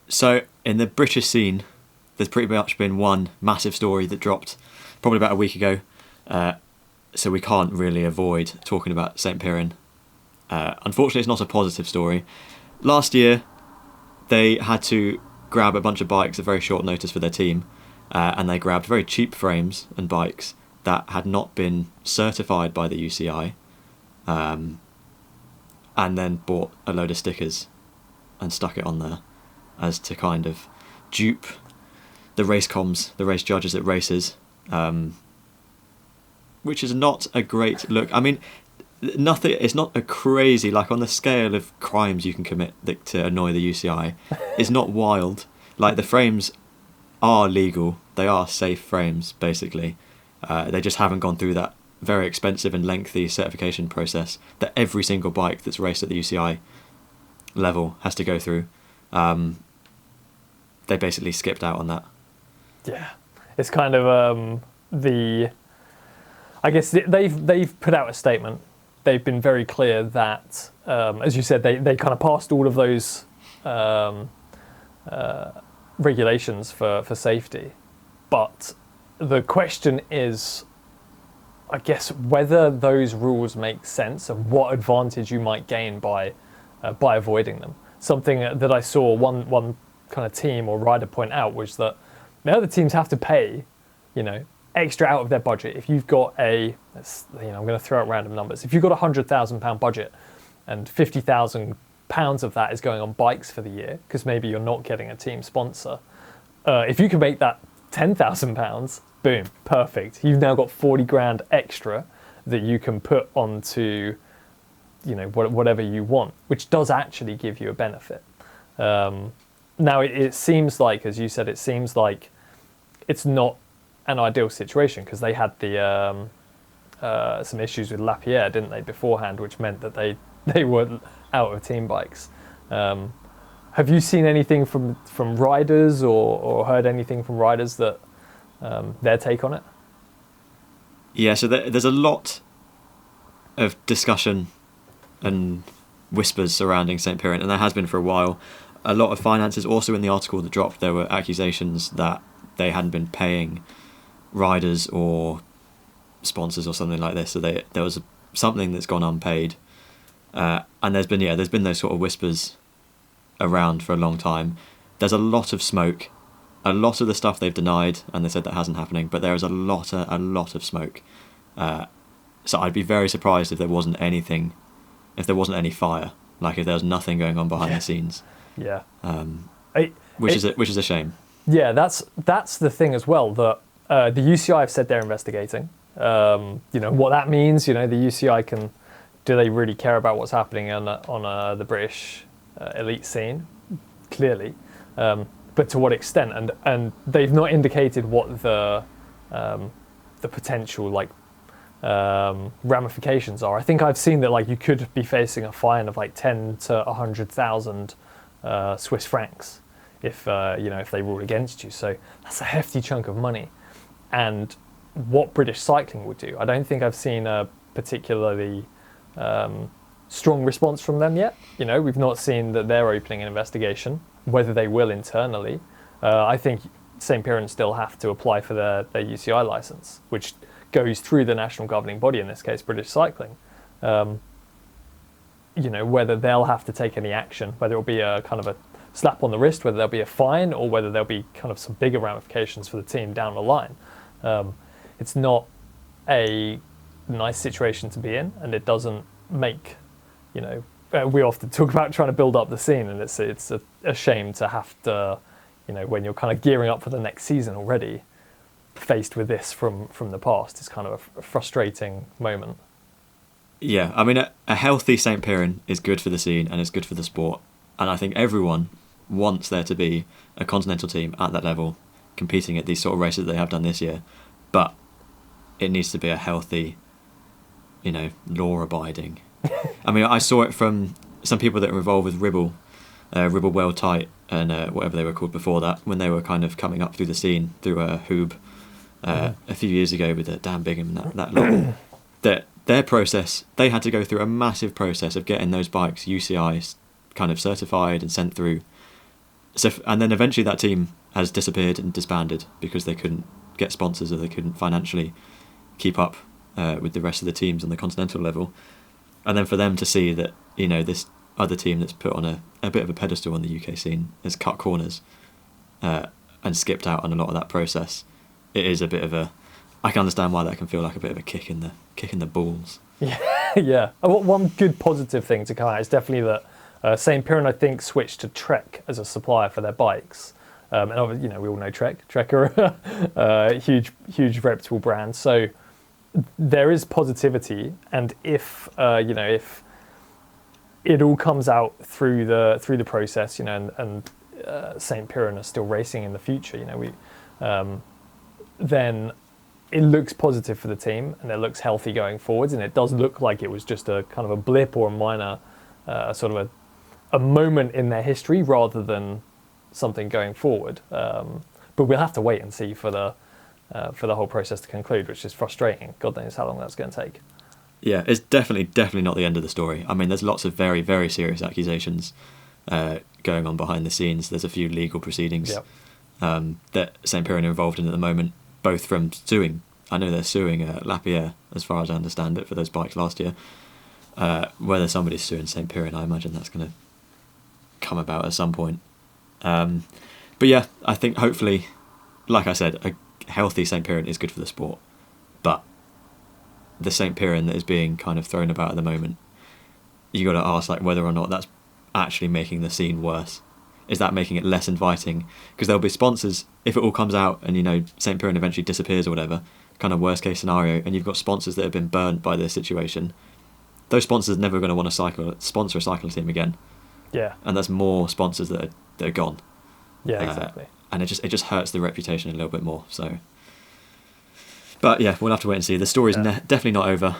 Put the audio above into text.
So in the British scene, there's pretty much been one massive story that dropped probably about a week ago. So we can't really avoid talking about St. Piran. Unfortunately, it's not a positive story. Last year, they had to grab a bunch of bikes at very short notice for their team, and they grabbed very cheap frames and bikes that had not been certified by the UCI, and then bought a load of stickers and stuck it on there as to kind of dupe the race comms, the race judges at races, which is not a great look. I mean, nothing. It's not a crazy, like, on the scale of crimes you can commit to annoy the UCI. It's not wild. Like, the frames are legal. They are safe frames, basically. They just haven't gone through that very expensive and lengthy certification process that every single bike that's raced at the UCI level has to go through. They basically skipped out on that. Yeah, it's kind of I guess they've put out a statement. They've been very clear that, as you said, they kind of passed all of those regulations for safety. But the question is, I guess, whether those rules make sense and what advantage you might gain by avoiding them. Something that I saw one kind of team or rider point out was that the other teams have to pay, extra out of their budget. If you've got I'm going to throw out random numbers. If you've got £100,000 budget and £50,000 of that is going on bikes for the year, because maybe you're not getting a team sponsor, if you can make that £10,000, boom, perfect. You've now got 40 grand extra that you can put onto, whatever you want, which does actually give you a benefit. Now, it seems like, as you said, it seems like it's not an ideal situation because they had some issues with Lapierre, didn't they, beforehand, which meant that they were out of team bikes. Have you seen anything from riders or heard anything from riders that their take on it? Yeah, so there's a lot of discussion and whispers surrounding St. Piran, and there has been for a while. A lot of finances. Also in the article that dropped, there were accusations that they hadn't been paying riders or sponsors or something like this. So there was something that's gone unpaid, and there's been those sort of whispers around for a long time. There's a lot of smoke. A lot of the stuff they've denied, and they said that hasn't happening. But there is a lot of smoke. So I'd be very surprised if there wasn't anything, if there wasn't any fire, like if there was nothing going on behind the scenes. Yeah. Which is a shame. Yeah, that's the thing as well, that the UCI have said they're investigating. What that means, the UCI do they really care about what's happening on the British elite scene? Clearly. But to what extent? And they've not indicated what the potential ramifications are. I think I've seen that you could be facing a fine of 10 to 100,000 Swiss francs if they rule against you. So that's a hefty chunk of money. And what British Cycling would do, I don't think I've seen a particularly strong response from them yet. We've not seen that they're opening an investigation. Whether they will internally, I think St. Piran still have to apply for their UCI license, which goes through the national governing body, in this case British Cycling. Whether they'll have to take any action, whether it'll be a kind of a slap on the wrist, whether there'll be a fine, or whether there'll be kind of some bigger ramifications for the team down the line. It's not a nice situation to be in, and it doesn't make, we often talk about trying to build up the scene, and it's a shame to have to, when you're kind of gearing up for the next season already, faced with this from the past. It's kind of a frustrating moment. Yeah, I mean, a healthy St. Piran is good for the scene and it's good for the sport. And I think everyone wants there to be a continental team at that level competing at these sort of races that they have done this year. But it needs to be a healthy, law-abiding. I mean, I saw it from some people that were involved with Ribble Well Tight and whatever they were called before that, when they were kind of coming up through the scene through Hoob a few years ago with Dan Bigham and that lot. That their process, they had to go through a massive process of getting those bikes UCI kind of certified and sent through. and then eventually that team has disappeared and disbanded because they couldn't get sponsors or they couldn't financially keep up with the rest of the teams on the continental level. And then for them to see that, this other team that's put on a bit of a pedestal on the UK scene has cut corners and skipped out on a lot of that process, it is a bit of a... I can understand why that can feel like a bit of a kick in the balls. Yeah. One good positive thing to come out is definitely that St. Piran, I think, switched to Trek as a supplier for their bikes. And obviously, we all know Trek. Trek are a huge reputable brand. So there is positivity, and if it all comes out through the process, and St. Piran are still racing in the future, then it looks positive for the team and it looks healthy going forwards, and it does look like it was just a kind of a blip or a minor sort of a moment in their history rather than something going forward. But we'll have to wait and see for the whole process to conclude, which is frustrating. God knows how long that's going to take. Yeah, it's definitely not the end of the story. I mean, there's lots of very, very serious accusations going on behind the scenes. There's a few legal proceedings that St. Piran are involved in at the moment, both from suing. I know they're suing Lapierre, as far as I understand it, for those bikes last year. Whether somebody's suing St. Piran, I imagine that's going to come about at some point. But yeah, I think hopefully, like I said, a healthy St. Piran is good for the sport. But the St. Piran that is being kind of thrown about at the moment, you got to ask whether or not that's actually making the scene worse. Is that making it less inviting? Because there'll be sponsors, if it all comes out and St. Piran eventually disappears or whatever, kind of worst case scenario, and you've got sponsors that have been burnt by this situation, those sponsors are never going to want to sponsor a cycling team again. Yeah. And there's more sponsors that are gone. Yeah, exactly. And it just hurts the reputation a little bit more. So, but yeah, we'll have to wait and see. The story's definitely not over.